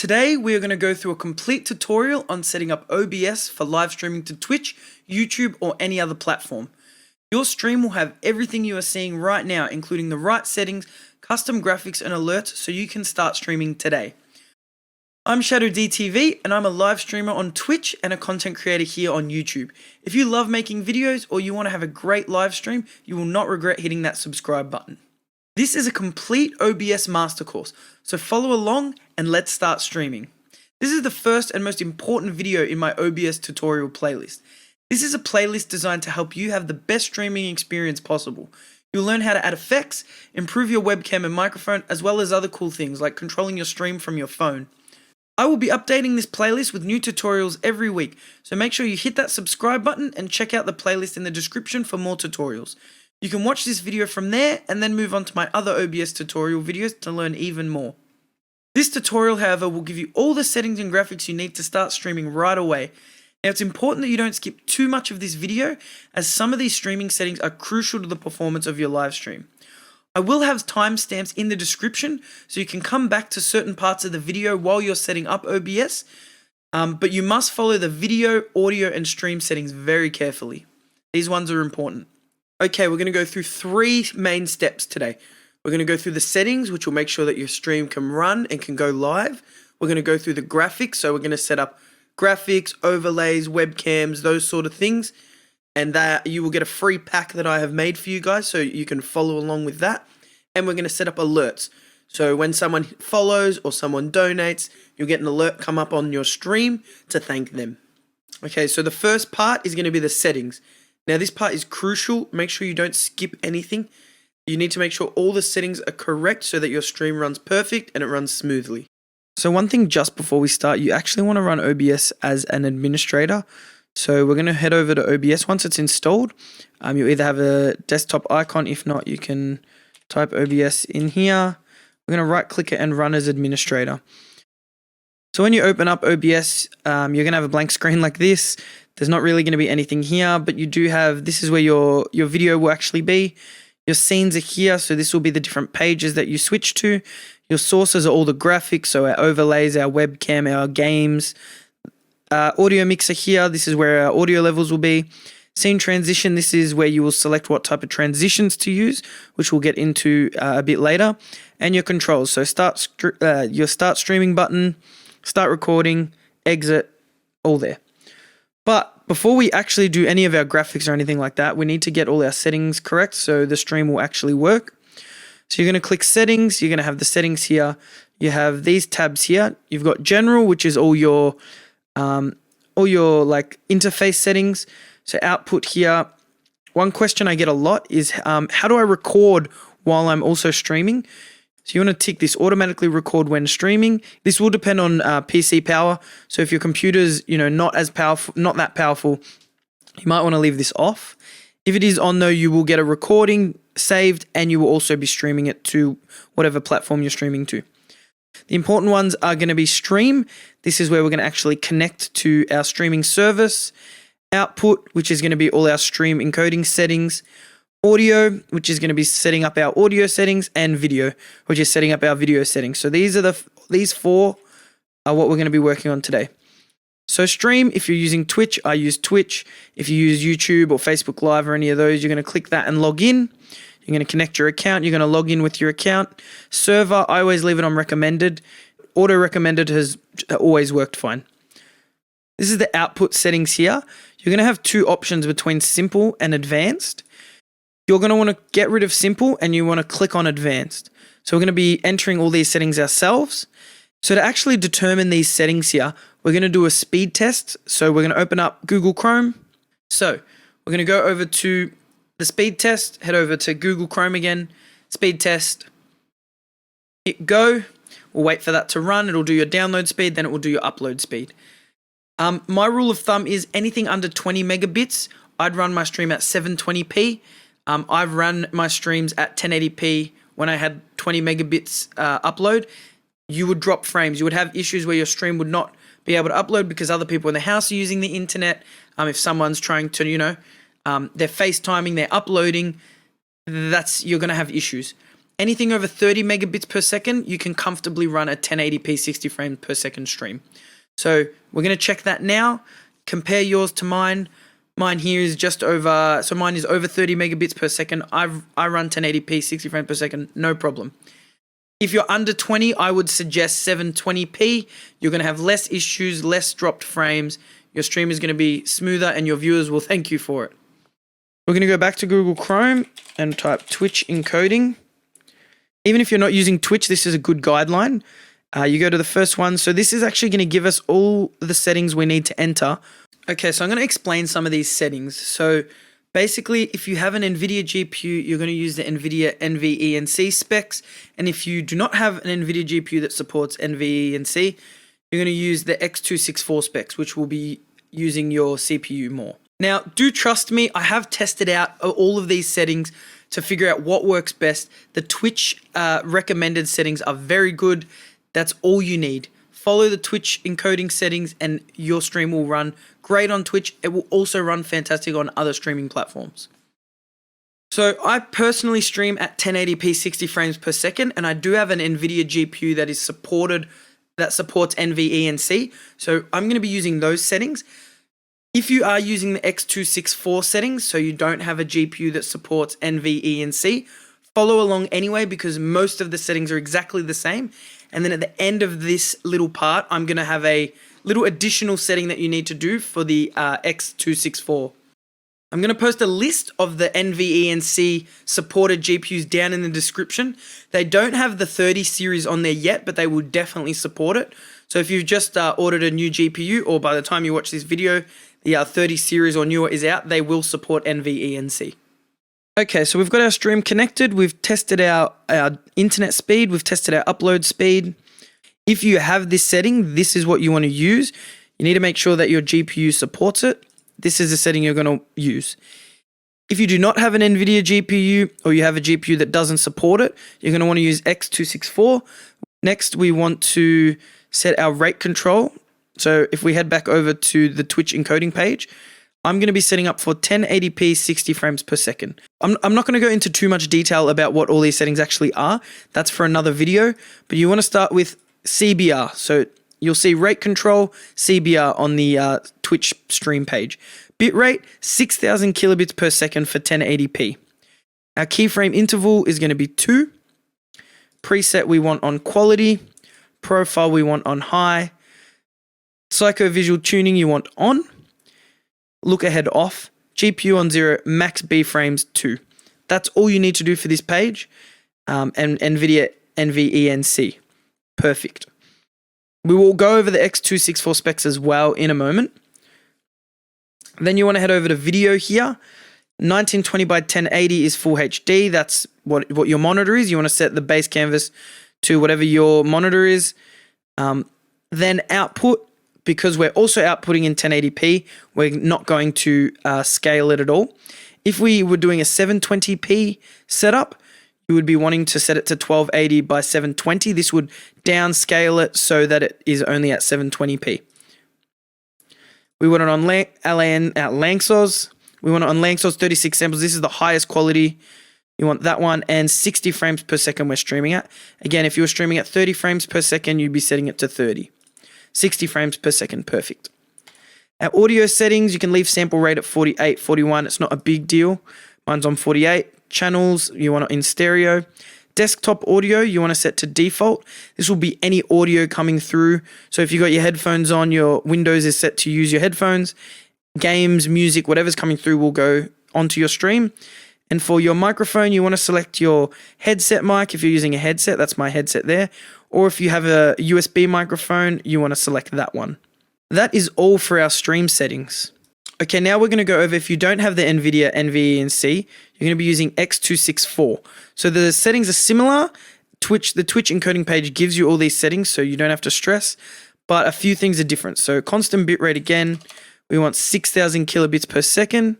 Today we are going to go through a complete tutorial on setting up OBS for live streaming to Twitch, YouTube or any other platform. Your stream will have everything you are seeing right now, including the right settings, custom graphics and alerts so you can start streaming today. I'm ShadowDTV and I'm a live streamer on Twitch and a content creator here on YouTube. If you love making videos or you want to have a great live stream, you will not regret hitting that subscribe button. This is a complete OBS master course, so follow along and let's start streaming. This is the first and most important video in my OBS tutorial playlist. This is a playlist designed to help you have the best streaming experience possible. You'll learn how to add effects, improve your webcam and microphone, as well as other cool things like controlling your stream from your phone. I will be updating this playlist with new tutorials every week, so make sure you hit that subscribe button and check out the playlist in the description for more tutorials. You can watch this video from there and then move on to my other OBS tutorial videos to learn even more. This tutorial, however, will give you all the settings and graphics you need to start streaming right away. Now, it's important that you don't skip too much of this video, as some of these streaming settings are crucial to the performance of your live stream. I will have timestamps in the description so you can come back to certain parts of the video while you're setting up OBS, but you must follow the video, audio and stream settings very carefully. These ones are important. Okay, we're going to go through three main steps today. We're going to go through the settings, which will make sure that your stream can run and can go live. We're going to go through the graphics, so we're going to set up graphics, overlays, webcams, those sort of things. And that you will get a free pack that I have made for you guys, so you can follow along with that. And we're going to set up alerts. So when someone follows or someone donates, you'll get an alert come up on your stream to thank them. Okay, so the first part is going to be the settings. Now this part is crucial. Make sure you don't skip anything. You need to make sure all the settings are correct so that your stream runs perfect and it runs smoothly. So one thing just before we start, you actually want to run OBS as an administrator. So we're going to head over to OBS. Once it's installed, you'll either have a desktop icon. If not, you can type OBS in here. We're going to right click it and run as administrator. So when you open up OBS, you're going to have a blank screen like this. There's not really going to be anything here, but you do have, this is where your video will actually be. Your scenes are here, so this will be the different pages that you switch to. Your sources are all the graphics, so our overlays, our webcam, our games. Audio mixer here, this is where our audio levels will be. Scene transition, this is where you will select what type of transitions to use, which we'll get into a bit later. And your controls, so your start streaming button, start recording, exit, all there. But before we actually do any of our graphics or anything like that, we need to get all our settings correct so the stream will actually work. So you're going to click settings, you're going to have the settings here. You have these tabs here. You've got general, which is all your like interface settings. So output here. One question I get a lot is how do I record while I'm also streaming? So you want to tick this automatically record when streaming. This will depend on PC power. So if your computer's not that powerful, you might want to leave this off. If it is on though, you will get a recording saved and you will also be streaming it to whatever platform you're streaming to. The important ones are going to be stream. This is where we're going to actually connect to our streaming service. Output, which is going to be all our stream encoding settings. Audio, which is going to be setting up our audio settings, and video, which is setting up our video settings. So these four are what we're going to be working on today. So stream, if you're using Twitch, I use Twitch. If you use YouTube or Facebook Live or any of those, you're going to click that and log in. You're going to connect your account. You're going to log in with your account. Server, I always leave it on recommended. Auto recommended has always worked fine. This is the output settings here. You're going to have two options between simple and advanced. You're going to want to get rid of simple and you want to click on advanced. So we're going to be entering all these settings ourselves. So to actually determine these settings here, we're going to do a speed test. So we're going to open up Google Chrome. So we're going to go over to the speed test, head over to Google Chrome again, speed test, hit go. We'll wait for that to run. It'll do your download speed, then it will do your upload speed. My rule of thumb is anything under 20 megabits, I'd run my stream at 720p. I've run my streams at 1080p when I had 20 megabits upload. You would drop frames. You would have issues where your stream would not be able to upload because other people in the house are using the internet. If someone's trying to, they're FaceTiming, they're uploading, you're going to have issues. Anything over 30 megabits per second, you can comfortably run a 1080p 60 frames per second stream. So we're going to check that now. Compare yours to mine. Mine here is just over, so mine is over 30 megabits per second. I run 1080p 60 frames per second, no problem. If you're under 20, I would suggest 720p. You're going to have less issues, less dropped frames. Your stream is going to be smoother and your viewers will thank you for it. We're going to go back to Google Chrome and type Twitch encoding. Even if you're not using Twitch, this is a good guideline. You go to the first one. So this is actually going to give us all the settings we need to enter. Okay, so I'm going to explain some of these settings. So basically, if you have an NVIDIA GPU, you're going to use the NVIDIA NVENC specs. And if you do not have an NVIDIA GPU that supports NVENC, you're going to use the X264 specs, which will be using your CPU more. Now, do trust me, I have tested out all of these settings to figure out what works best. The Twitch recommended settings are very good. That's all you need. Follow the Twitch encoding settings and your stream will run great on Twitch. It will also run fantastic on other streaming platforms. So I personally stream at 1080p 60 frames per second, and I do have an NVIDIA GPU that supports NVENC. So I'm going to be using those settings. If you are using the X264 settings, so you don't have a GPU that supports NVENC, follow along anyway because most of the settings are exactly the same. And then at the end of this little part, I'm going to have a little additional setting that you need to do for the X264. I'm going to post a list of the NVENC supported GPUs down in the description. They don't have the 30 series on there yet, but they will definitely support it. So if you've just ordered a new GPU, or by the time you watch this video, the 30 series or newer is out, they will support NVENC. Okay, so we've got our stream connected. We've tested our internet speed. We've tested our upload speed. If you have this setting, this is what you want to use. You need to make sure that your GPU supports it. This is the setting you're going to use. If you do not have an NVIDIA GPU or you have a GPU that doesn't support it, you're going to want to use X264. Next, we want to set our rate control. So if we head back over to the Twitch encoding page, I'm going to be setting up for 1080p 60 frames per second. I'm not going to go into too much detail about what all these settings actually are. That's for another video. But you want to start with CBR. So you'll see rate control, CBR on the Twitch stream page. Bitrate, 6000 kilobits per second for 1080p. Our keyframe interval is going to be 2. Preset we want on quality. Profile we want on high. Psychovisual tuning you want on. Look ahead off. GPU on 0. Max B frames 2. That's all you need to do for this page. And NVIDIA NVENC. Perfect. We will go over the X264 specs as well in a moment. Then you want to head over to video here. 1920 by 1080 is full HD. That's what your monitor is. You want to set the base canvas to whatever your monitor is. Then output, because we're also outputting in 1080p, we're not going to scale it at all. If we were doing a 720p setup, you would be wanting to set it to 1280 by 720. This would downscale it so that it is only at 720p. We want it on Lanczos. We want it on Lanczos 36 samples. This is the highest quality. You want that one, and 60 frames per second we're streaming at. Again, if you were streaming at 30 frames per second, you'd be setting it to 30. 60 frames per second, perfect. Our audio settings, you can leave sample rate at 48, 41. It's not a big deal. Mine's on 48. Channels, you want it in stereo. Desktop audio, you want to set to default. This will be any audio coming through. So if you got your headphones on, your Windows is set to use your headphones. Games, music, whatever's coming through will go onto your stream. And for your microphone, you want to select your headset mic. If you're using a headset, that's my headset there. Or if you have a USB microphone, you want to select that one. That is all for our stream settings. Okay, now we're going to go over, if you don't have the NVIDIA NVENC, you're going to be using X264. So the settings are similar. The Twitch encoding page gives you all these settings, so you don't have to stress. But a few things are different. So constant bitrate again, we want 6000 kilobits per second.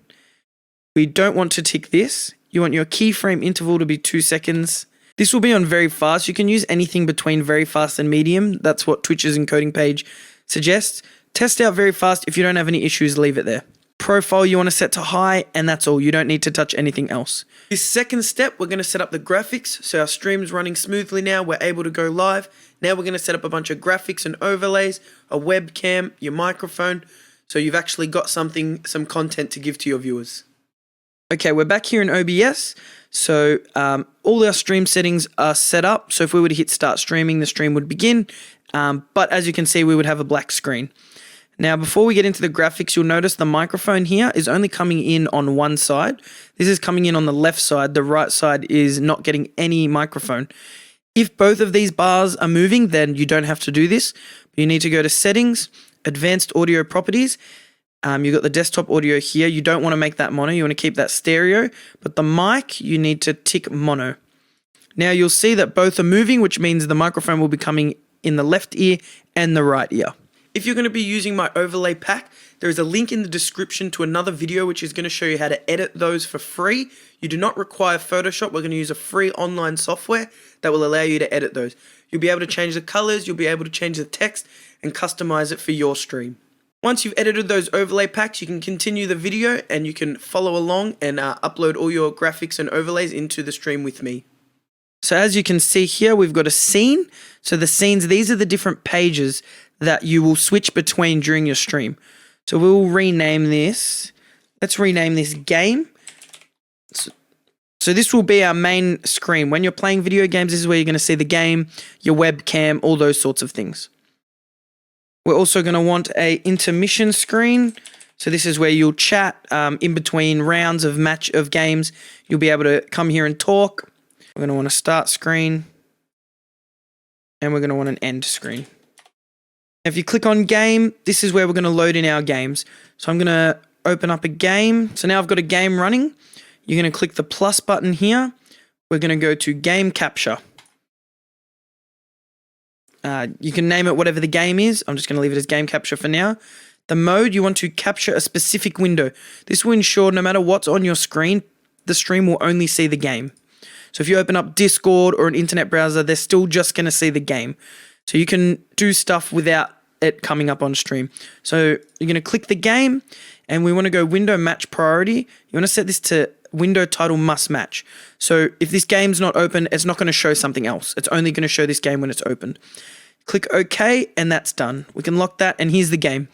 We don't want to tick this. You want your keyframe interval to be 2 seconds. This will be on very fast. You can use anything between very fast and medium. That's what Twitch's encoding page suggests. Test out very fast. If you don't have any issues, leave it there. profile you want to set to high, and that's all. You don't need to touch anything else. This second step, we're going to set up the graphics. So our stream's running smoothly now. We're able to go live. Now we're going to set up a bunch of graphics and overlays, a webcam, your microphone. So you've actually got some content to give to your viewers. Okay, we're back here in OBS. So all our stream settings are set up. So if we were to hit start streaming, the stream would begin. But as you can see, we would have a black screen. Now, before we get into the graphics, you'll notice the microphone here is only coming in on one side. This is coming in on the left side. The right side is not getting any microphone. If both of these bars are moving, then you don't have to do this. You need to go to Settings, Advanced Audio Properties. You've got the desktop audio here. You don't want to make that mono. You want to keep that stereo. But the mic, you need to tick mono. Now, you'll see that both are moving, which means the microphone will be coming in the left ear and the right ear. If you're going to be using my overlay pack, there is a link in the description to another video which is going to show you how to edit those for free. You do not require Photoshop. We're going to use a free online software that will allow you to edit those. You'll be able to change the colors, you'll be able to change the text and customize it for your stream. Once you've edited those overlay packs, you can continue the video and you can follow along and upload all your graphics and overlays into the stream with me. So as you can see here, we've got a scene. So the scenes, these are the different pages that you will switch between during your stream. So we'll rename this. Let's rename this game. So this will be our main screen. When you're playing video games, this is where you're going to see the game, your webcam, all those sorts of things. We're also going to want a intermission screen. So this is where you'll chat in between rounds of games. You'll be able to come here and talk. We're going to want a start screen. And we're going to want an end screen. If you click on game, this is where we're going to load in our games. So I'm going to open up a game. So now I've got a game running. You're going to click the plus button here. We're going to go to game capture. You can name it whatever the game is. I'm just going to leave it as game capture for now. The mode, you want to capture a specific window. This will ensure no matter what's on your screen, the stream will only see the game. So if you open up Discord or an internet browser, they're still just going to see the game. So you can do stuff without it coming up on stream. So you're going to click the game and we want to go window match priority. You want to set this to window title must match. So if this game's not open, it's not going to show something else. It's only going to show this game when it's open. Click OK and that's done. We can lock that and here's the game.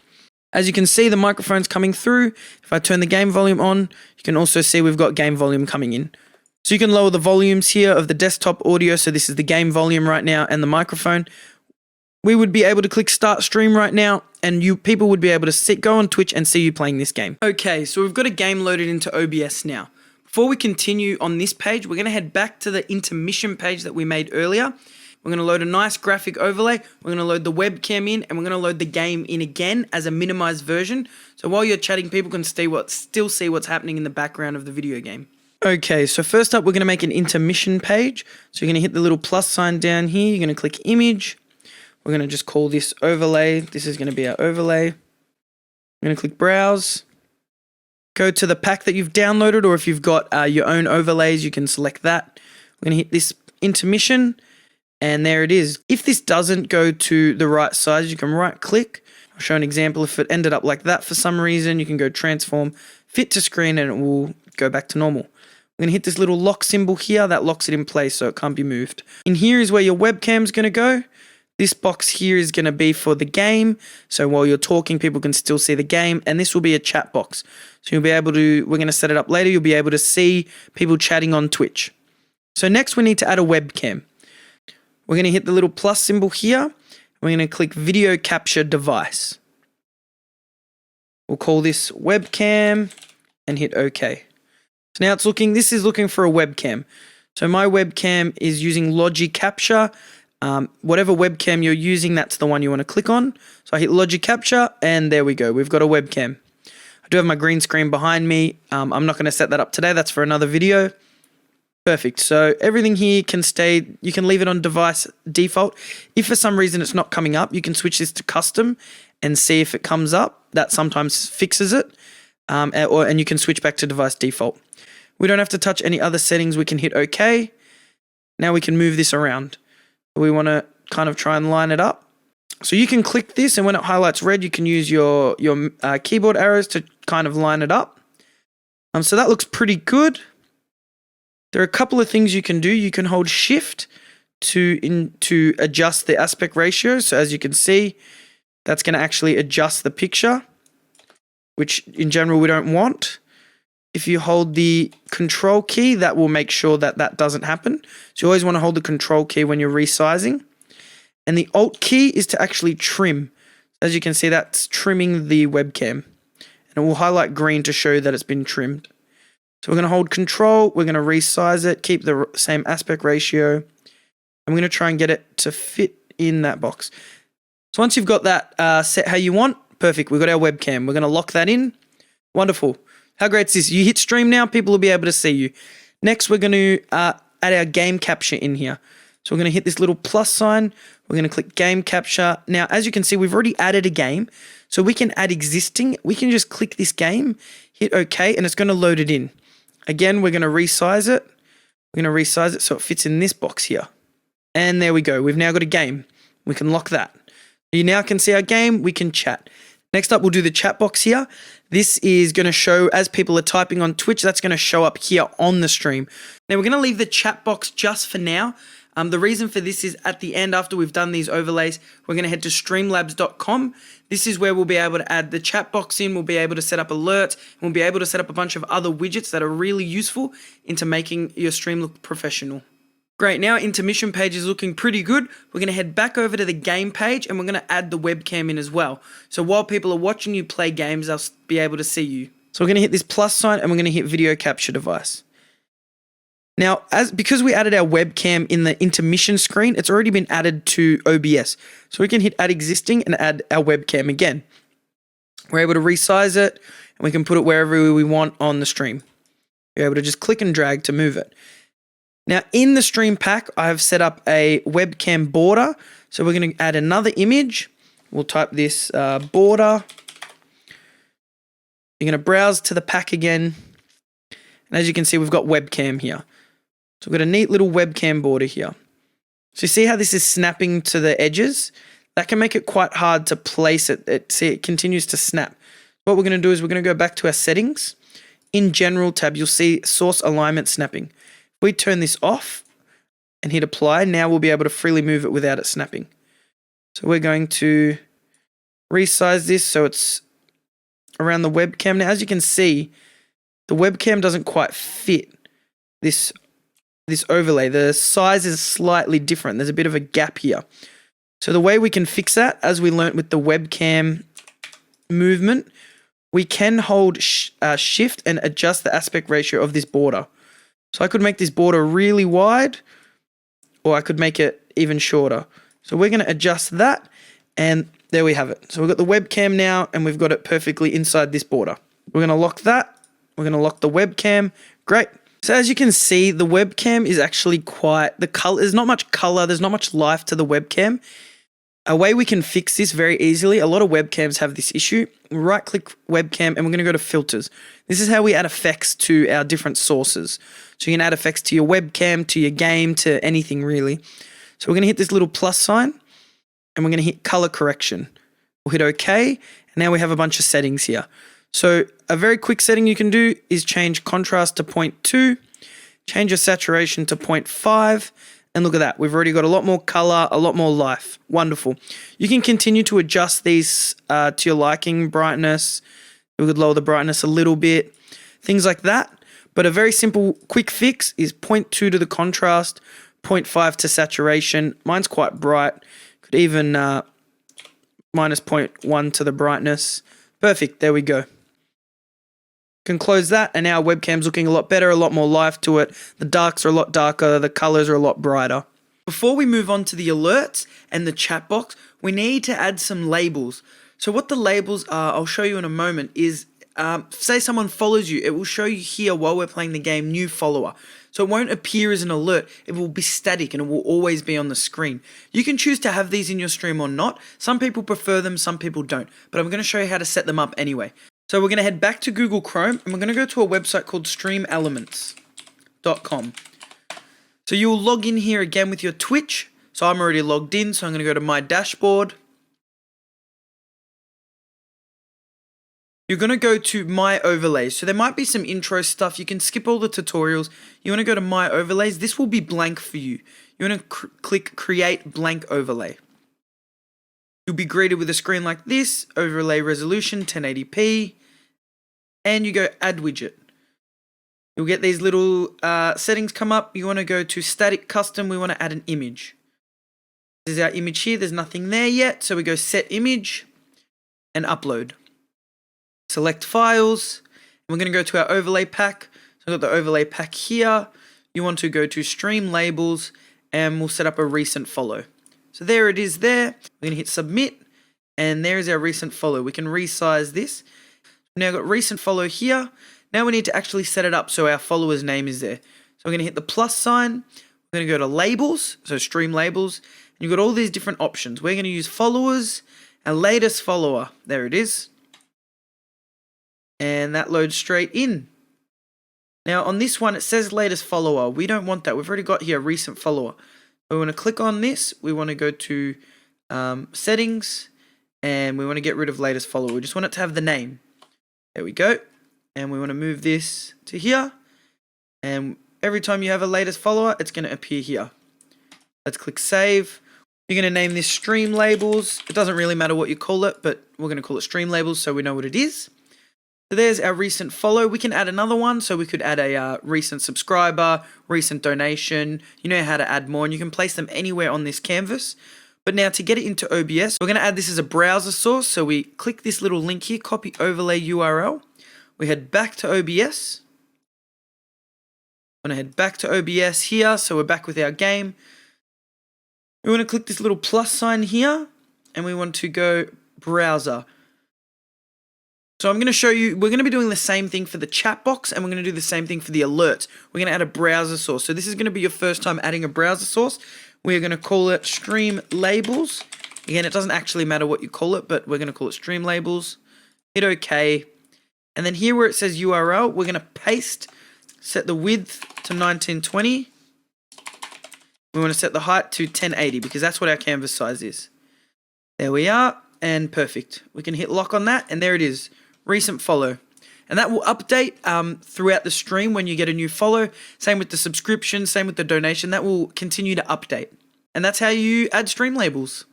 As you can see, the microphone's coming through. If I turn the game volume on, you can also see we've got game volume coming in. So you can lower the volumes here of the desktop audio. So this is the game volume right now and the microphone. We would be able to click start stream right now and people would be able to go on Twitch and see you playing this game. Okay, so we've got a game loaded into OBS now. Before we continue on this page, we're going to head back to the intermission page that we made earlier. We're going to load a nice graphic overlay. We're going to load the webcam in and we're going to load the game in again as a minimized version. So while you're chatting, people can still see what's happening in the background of the video game. Okay, so first up, we're going to make an intermission page. So you're going to hit the little plus sign down here. You're going to click image. We're going to just call this overlay. This is going to be our overlay. I'm going to click browse. Go to the pack that you've downloaded, or if you've got your own overlays, you can select that. We're going to hit this intermission, and there it is. If this doesn't go to the right size, you can right click. I'll show an example. If it ended up like that for some reason, you can go transform, fit to screen, and it will go back to normal. We're going to hit this little lock symbol here. That locks it in place so it can't be moved. In here is where your webcam's going to go. This box here is going to be for the game. So while you're talking, people can still see the game. And this will be a chat box. So you'll be able to, we're going to set it up later. You'll be able to see people chatting on Twitch. So next we need to add a webcam. We're going to hit the little plus symbol here. We're going to click video capture device. We'll call this webcam and hit OK. So now this is looking for a webcam. So my webcam is using Logi Capture. Whatever webcam you're using, that's the one you want to click on. So I hit Logi Capture and there we go. We've got a webcam. I do have my green screen behind me. I'm not going to set that up today. That's for another video. Perfect. So everything here can stay. You can leave it on device default. If for some reason it's not coming up, you can switch this to custom and see if it comes up. That sometimes fixes it. And you can switch back to device default. We don't have to touch any other settings. We can hit OK. Now we can move this around. We want to kind of try and line it up. So you can click this, and when it highlights red, you can use your keyboard arrows to kind of line it up. So that looks pretty good. There are a couple of things you can do. You can hold Shift to adjust the aspect ratio. So as you can see, that's going to actually adjust the picture, which in general we don't want. If you hold the Control key, that will make sure that that doesn't happen. So you always want to hold the Control key when you're resizing. And the Alt key is to actually trim. As you can see, that's trimming the webcam. And it will highlight green to show that it's been trimmed. So we're going to hold Control, we're going to resize it, keep the same aspect ratio. I'm going to try and get it to fit in that box. So once you've got that set how you want, perfect, we've got our webcam. We're going to lock that in. Wonderful. How great is this? You hit stream now, people will be able to see you. Next, we're going to add our game capture in here. So we're going to hit this little plus sign. We're going to click game capture. Now, as you can see, we've already added a game. So we can add existing. We can just click this game, hit OK, and it's going to load it in. Again, we're going to resize it. We're going to resize it so it fits in this box here. And there we go. We've now got a game. We can lock that. You now can see our game. We can chat. Next up, we'll do the chat box here. This is going to show, as people are typing on Twitch, that's going to show up here on the stream. Now, we're going to leave the chat box just for now. The reason for this is at the end, after we've done these overlays, we're going to head to streamlabs.com. This is where we'll be able to add the chat box in. We'll be able to set up alerts. And we'll be able to set up a bunch of other widgets that are really useful into making your stream look professional. Great, now intermission page is looking pretty good. We're going to head back over to the game page and we're going to add the webcam in as well. So while people are watching you play games, they'll be able to see you. So we're going to hit this plus sign and we're going to hit video capture device. Now, because we added our webcam in the intermission screen, it's already been added to OBS. So we can hit add existing and add our webcam again. We're able to resize it and we can put it wherever we want on the stream. You're able to just click and drag to move it. Now, in the stream pack, I have set up a webcam border. So we're going to add another image. We'll type this border. You're going to browse to the pack again. And as you can see, we've got webcam here. So we've got a neat little webcam border here. So you see how this is snapping to the edges? That can make it quite hard to place it. See, it continues to snap. What we're going to do is we're going to go back to our settings. In General tab, you'll see Source Alignment Snapping. If we turn this off and hit apply, now we'll be able to freely move it without it snapping. So we're going to resize this so it's around the webcam. Now, as you can see, the webcam doesn't quite fit this overlay. The size is slightly different. There's a bit of a gap here. So the way we can fix that, as we learnt with the webcam movement, we can hold shift and adjust the aspect ratio of this border. So I could make this border really wide, or I could make it even shorter. So we're going to adjust that, and there we have it. So we've got the webcam now, and we've got it perfectly inside this border. We're going to lock that. We're going to lock the webcam. Great. So as you can see, the webcam is actually the color. There's not much color. There's not much life to the webcam. A way we can fix this very easily, a lot of webcams have this issue. Right click webcam and we're going to go to filters. This is how we add effects to our different sources. So you can add effects to your webcam, to your game, to anything really. So we're going to hit this little plus sign and we're going to hit color correction. We'll hit OK, and now we have a bunch of settings here. So a very quick setting you can do is change contrast to 0.2, change your saturation to 0.5, and look at that. We've already got a lot more color, a lot more life. Wonderful. You can continue to adjust these to your liking, brightness. We could lower the brightness a little bit, things like that. But a very simple quick fix is 0.2 to the contrast, 0.5 to saturation. Mine's quite bright. Could even minus 0.1 to the brightness. Perfect. There we go. Can close that, and now our webcam's looking a lot better, a lot more life to it. The darks are a lot darker, the colors are a lot brighter. Before we move on to the alerts and the chat box, we need to add some labels. So what the labels are, I'll show you in a moment, is say someone follows you, it will show you here while we're playing the game, new follower. So it won't appear as an alert, it will be static and it will always be on the screen. You can choose to have these in your stream or not. Some people prefer them, some people don't, but I'm going to show you how to set them up anyway. So we're going to head back to Google Chrome and we're going to go to a website called streamelements.com. So you'll log in here again with your Twitch. So I'm already logged in, so I'm going to go to my dashboard. you're going to go to My Overlays. So there might be some intro stuff. You can skip all the tutorials. You want to go to My Overlays. This will be blank for you. You want to click Create Blank Overlay. You'll be greeted with a screen like this, overlay resolution 1080p, and you go Add Widget. You'll get these little settings come up. You want to go to Static Custom. We want to add an image. This is our image here. There's nothing there yet, so we go Set Image and Upload. Select Files. And we're going to go to our overlay pack. So I've got the overlay pack here. You want to go to Stream Labels, and we'll set up a recent follow. So there it is there. We're going to hit Submit, and there's our recent follow. We can resize this. Now I've got recent follow here. Now we need to actually set it up so our follower's name is there. So we're going to hit the plus sign. We're going to go to Labels, so Stream Labels. And you've got all these different options. We're going to use Followers and Latest Follower. There it is. And that loads straight in. Now on this one, it says Latest Follower. We don't want that. We've already got here Recent Follower. We want to click on this. We want to go to Settings. And we want to get rid of Latest Follower. We just want it to have the name. There we go. And we want to move this to here. And every time you have a latest follower, it's going to appear here. Let's click Save. You're going to name this Stream Labels. It doesn't really matter what you call it, but we're going to call it Stream Labels so we know what it is. So there's our recent follow. We can add another one. So we could add a recent subscriber, recent donation. You know how to add more, and you can place them anywhere on this canvas. But now to get it into OBS, we're going to add this as a browser source. So we click this little link here, copy overlay URL. We head back to OBS. I'm going to head back to OBS here. So we're back with our game. We want to click this little plus sign here. And we want to go browser. So I'm going to show you, we're going to be doing the same thing for the chat box. And we're going to do the same thing for the alerts. We're going to add a browser source. So this is going to be your first time adding a browser source. We're going to call it Stream Labels. Again, it doesn't actually matter what you call it, but we're going to call it Stream Labels. Hit OK. And then here where it says URL, we're going to paste, set the width to 1920. We want to set the height to 1080 because that's what our canvas size is. There we are, and perfect. We can hit lock on that, and there it is, recent follow. And that will update throughout the stream when you get a new follow. Same with the subscription, same with the donation. That will continue to update. And that's how you add stream labels.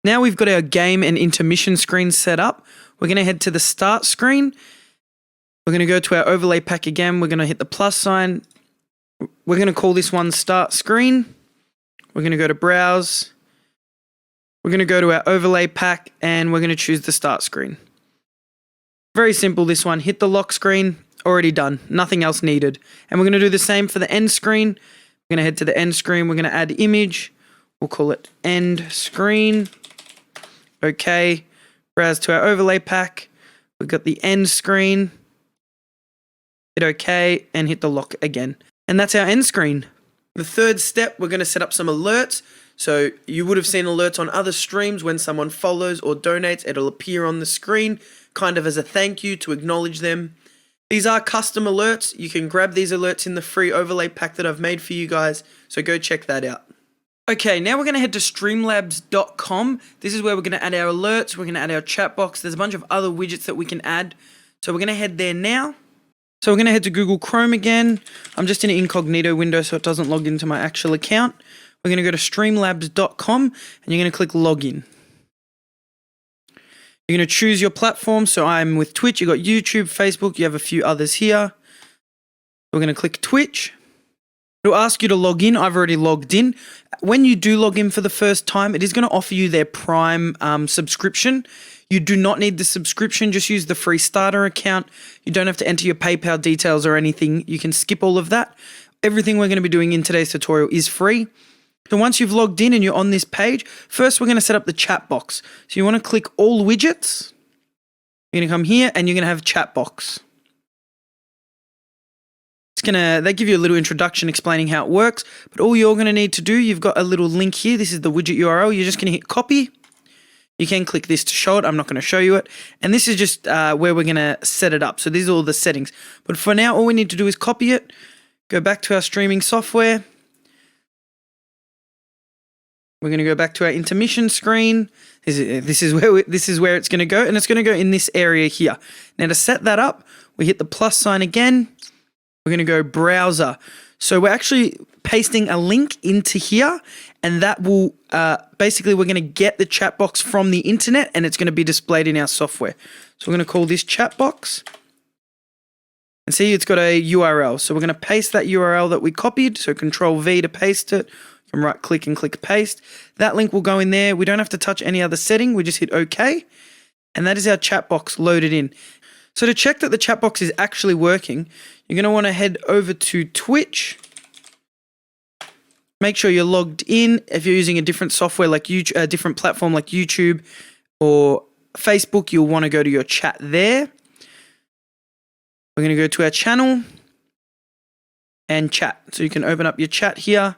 Now we've got our game and intermission screens set up. We're going to head to the start screen. We're going to go to our overlay pack again. We're going to hit the plus sign. We're going to call this one start screen. We're going to go to browse. We're going to go to our overlay pack and we're going to choose the start screen. Very simple, this one. Hit the lock screen. Already done. Nothing else needed. And we're going to do the same for the end screen. We're going to head to the end screen. We're going to add image. We'll call it end screen. Okay. Browse to our overlay pack. We've got the end screen. Hit OK and hit the lock again. And that's our end screen. The third step, we're going to set up some alerts. So you would have seen alerts on other streams when someone follows or donates. It'll appear on the screen kind of as a thank you to acknowledge them. These are custom alerts. You can grab these alerts in the free overlay pack that I've made for you guys. So go check that out. Okay, now we're going to head to streamlabs.com. This is where we're going to add our alerts. We're going to add our chat box. There's a bunch of other widgets that we can add. So we're going to head there now. So we're going to head to Google Chrome again. I'm just in an incognito window so it doesn't log into my actual account. We're going to go to streamlabs.com and you're going to click login. You're going to choose your platform. So I'm with Twitch. You've got YouTube, Facebook. You have a few others here. We're going to click Twitch. It'll ask you to log in. I've already logged in. When you do log in for the first time, it is going to offer you their Prime subscription. You do not need the subscription. Just use the free starter account. You don't have to enter your PayPal details or anything. You can skip all of that. Everything we're going to be doing in today's tutorial is free. So once you've logged in and you're on this page, first we're going to set up the chat box. So you want to click all widgets. You're going to come here and you're going to have chat box. They give you a little introduction explaining how it works, but all you're going to need to do, you've got a little link here. This is the widget URL. You're just going to hit copy. You can click this to show it. I'm not going to show you it. And this is just where we're going to set it up. So these are all the settings. But for now, all we need to do is copy it, go back to our streaming software. We're going to go back to our intermission screen. This is where it's going to go, and it's going to go in this area here. Now to set that up, we hit the plus sign again. We're going to go browser. So we're actually pasting a link into here, and that will basically we're going to get the chat box from the internet, and it's going to be displayed in our software. So we're going to call this chat box, and see it's got a URL. So we're going to paste that URL that we copied. So Control V to paste it. You can right click and click paste. That link will go in there. We don't have to touch any other setting. We just hit OK, and that is our chat box loaded in. So to check that the chat box is actually working, you're going to want to head over to Twitch. Make sure you're logged in. If you're using a different software like YouTube, a different platform like YouTube or Facebook, you'll want to go to your chat there. We're going to go to our channel and chat. So you can open up your chat here.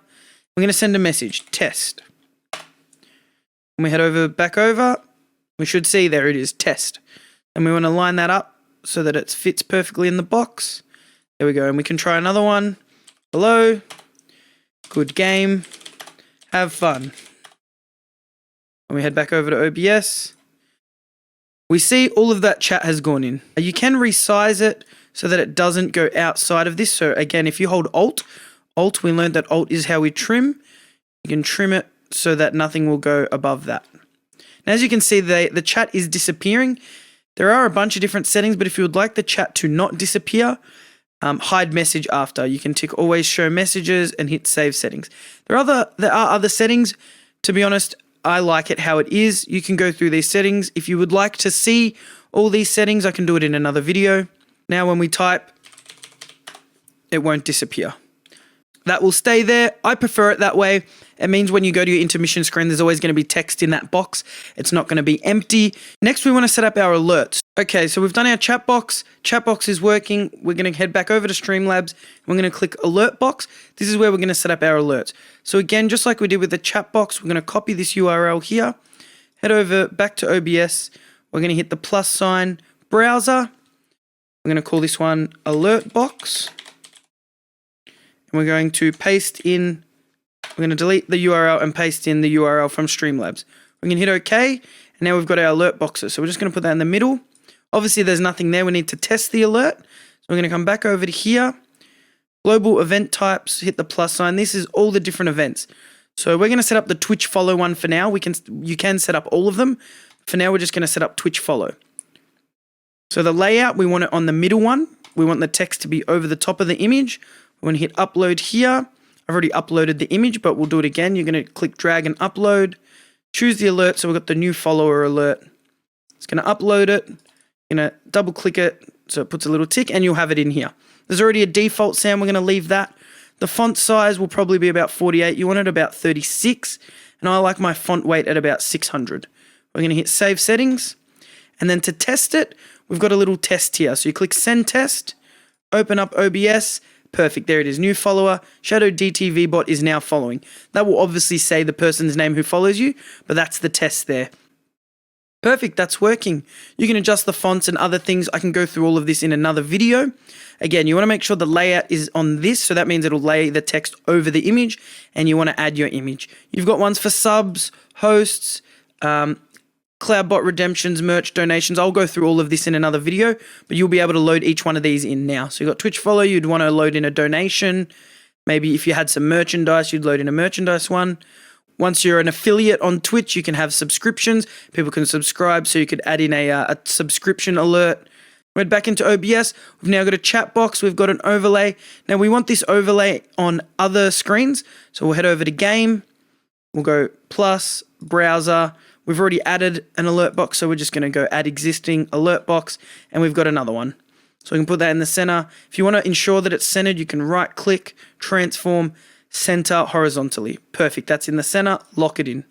We're going to send a message, test. When we head back over, we should see there it is, test. And we want to line that up so that it fits perfectly in the box. There we go. And we can try another one. Hello. Good game. Have fun. And we head back over to OBS. We see all of that chat has gone in. You can resize it so that it doesn't go outside of this. So again, if you hold Alt, we learned that Alt is how we trim. You can trim it so that nothing will go above that. Now, as you can see, the chat is disappearing. There are a bunch of different settings, but if you would like the chat to not disappear, hide message after. You can tick always show messages and hit save settings. There are other settings. To be honest, I like it how it is. You can go through these settings. If you would like to see all these settings, I can do it in another video. Now when we type, it won't disappear. That will stay there. I prefer it that way. It means when you go to your intermission screen, there's always going to be text in that box. It's not going to be empty. Next, we want to set up our alerts. Okay, so we've done our chat box. Chat box is working. We're going to head back over to Streamlabs. We're going to click alert box. This is where we're going to set up our alerts. So again, just like we did with the chat box, we're going to copy this URL here. Head over back to OBS. We're going to hit the plus sign, browser. We're going to call this one alert box. We're going to paste in, we're going to delete the URL and paste in the URL from Streamlabs. We're going to hit OK, and now we've got our alert boxes. So we're just going to put that in the middle. Obviously, there's nothing there. We need to test the alert. So we're going to come back over to here. Global event types, hit the plus sign. This is all the different events. So we're going to set up the Twitch follow one for now. You can set up all of them. For now, we're just going to set up Twitch follow. So the layout, we want it on the middle one. We want the text to be over the top of the image. We're going to hit upload here. I've already uploaded the image, but we'll do it again. You're going to click drag and upload. Choose the alert. So we've got the new follower alert. It's going to upload it. You're going to double click it so it puts a little tick, and you'll have it in here. There's already a default sound. We're going to leave that. The font size will probably be about 48. You want it about 36, and I like my font weight at about 600. We're going to hit save settings, and then to test it, we've got a little test here. So you click send test, open up OBS. Perfect, there it is, new follower, Shadow DTV bot is now following. That will obviously say the person's name who follows you, but that's the test there. Perfect, that's working. You can adjust the fonts and other things. I can go through all of this in another video. Again, you want to make sure the layout is on this, so that means it'll lay the text over the image, and you want to add your image. You've got ones for subs, hosts, Cloudbot redemptions, merch, donations. I'll go through all of this in another video, but you'll be able to load each one of these in now. So you've got Twitch follow, you'd want to load in a donation. Maybe if you had some merchandise, you'd load in a merchandise one. Once you're an affiliate on Twitch, you can have subscriptions. People can subscribe, so you could add in a subscription alert. We're back into OBS. We've now got a chat box. We've got an overlay. Now we want this overlay on other screens. So we'll head over to game. We'll go plus, browser. We've already added an alert box, so we're just going to go add existing alert box, and we've got another one. So we can put that in the center. If you want to ensure that it's centered, you can right click, transform, center horizontally. Perfect, that's in the center, lock it in.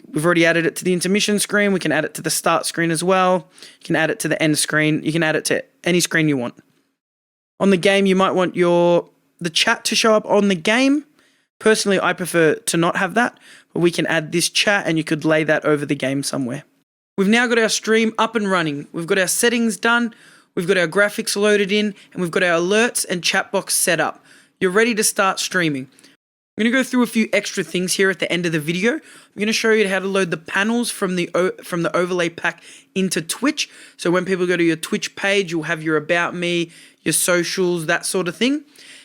We've already added it to the intermission screen. We can add it to the start screen as well. You can add it to the end screen. You can add it to any screen you want. On the game, you might want the chat to show up on the game. Personally, I prefer to not have that, but we can add this chat and you could lay that over the game somewhere. We've now got our stream up and running. We've got our settings done, we've got our graphics loaded in, and we've got our alerts and chat box set up. You're ready to start streaming. I'm going to go through a few extra things here at the end of the video. I'm going to show you how to load the panels from the overlay pack into Twitch. So when people go to your Twitch page, you'll have your About Me, your socials, that sort of thing.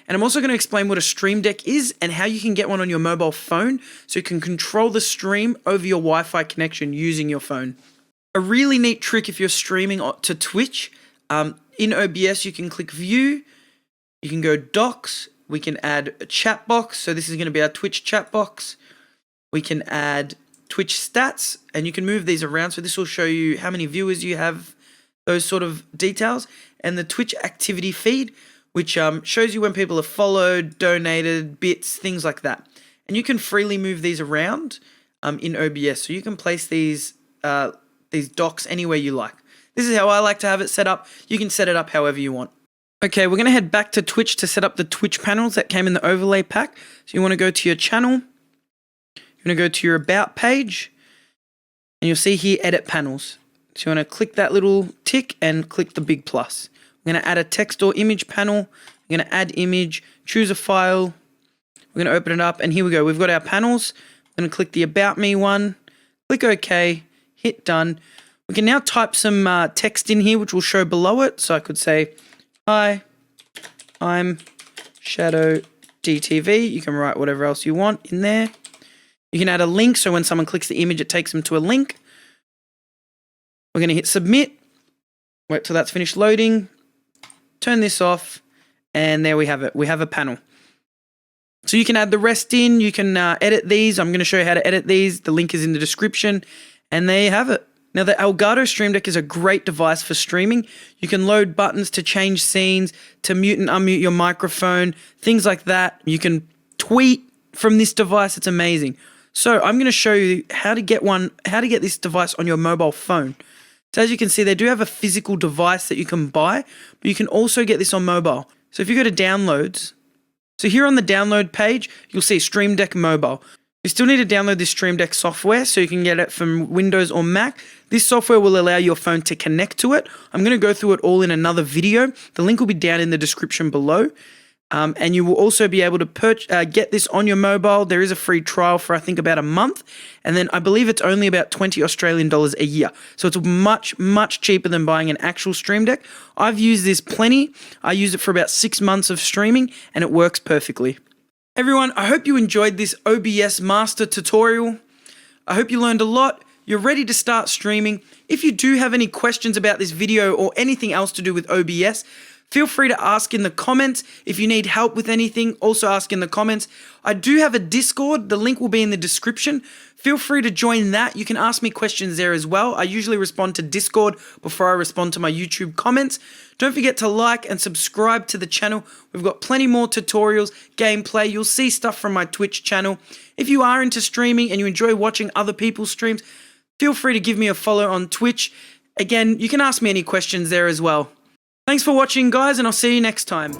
And I'm also going to explain what a Stream Deck is and how you can get one on your mobile phone so you can control the stream over your Wi-Fi connection using your phone. A really neat trick if you're streaming to Twitch, in OBS you can click View, you can go Docs, we can add a chat box, so this is going to be our Twitch chat box. We can add Twitch stats, and you can move these around, so this will show you how many viewers you have, those sort of details, and the Twitch activity feed, which shows you when people have followed, donated, bits, things like that. And you can freely move these around in OBS, so you can place these docs anywhere you like. This is how I like to have it set up. You can set it up however you want. Okay, we're going to head back to Twitch to set up the Twitch panels that came in the overlay pack. So you want to go to your channel, you're going to go to your About page, and you'll see here Edit Panels. So you want to click that little tick and click the big plus. We're going to add a text or image panel. We're going to add image, choose a file. We're going to open it up, and here we go. We've got our panels. I'm going to click the About Me one, click OK, hit done. We can now type some text in here, which will show below it. So I could say, hi, I'm Shadow DTV. You can write whatever else you want in there. You can add a link, so when someone clicks the image, it takes them to a link. We're going to hit submit. Wait till that's finished loading. Turn this off, and there we have it. We have a panel. So you can add the rest in. You can edit these. I'm going to show you how to edit these. The link is in the description, and there you have it. Now, the Elgato Stream Deck is a great device for streaming. You can load buttons to change scenes, to mute and unmute your microphone, things like that. You can tweet from this device. It's amazing. So I'm going to show you how to get this device on your mobile phone. So as you can see, they do have a physical device that you can buy, but you can also get this on mobile. So if you go to downloads, so here on the download page, you'll see Stream Deck Mobile. You still need to download this Stream Deck software so you can get it from Windows or Mac. This software will allow your phone to connect to it. I'm going to go through it all in another video. The link will be down in the description below. And you will also be able to get this on your mobile. There is a free trial for I think about a month. And then I believe it's only about 20 Australian dollars a year. So it's much, much cheaper than buying an actual Stream Deck. I've used this plenty. I used it for about 6 months of streaming and it works perfectly. Everyone, I hope you enjoyed this OBS master tutorial. I hope you learned a lot. You're ready to start streaming. If you do have any questions about this video or anything else to do with OBS, feel free to ask in the comments. If you need help with anything, also ask in the comments. I do have a Discord. The link will be in the description. Feel free to join that. You can ask me questions there as well. I usually respond to Discord before I respond to my YouTube comments. Don't forget to like and subscribe to the channel. We've got plenty more tutorials, gameplay. You'll see stuff from my Twitch channel. If you are into streaming and you enjoy watching other people's streams, feel free to give me a follow on Twitch. Again, you can ask me any questions there as well. Thanks for watching, guys, and I'll see you next time.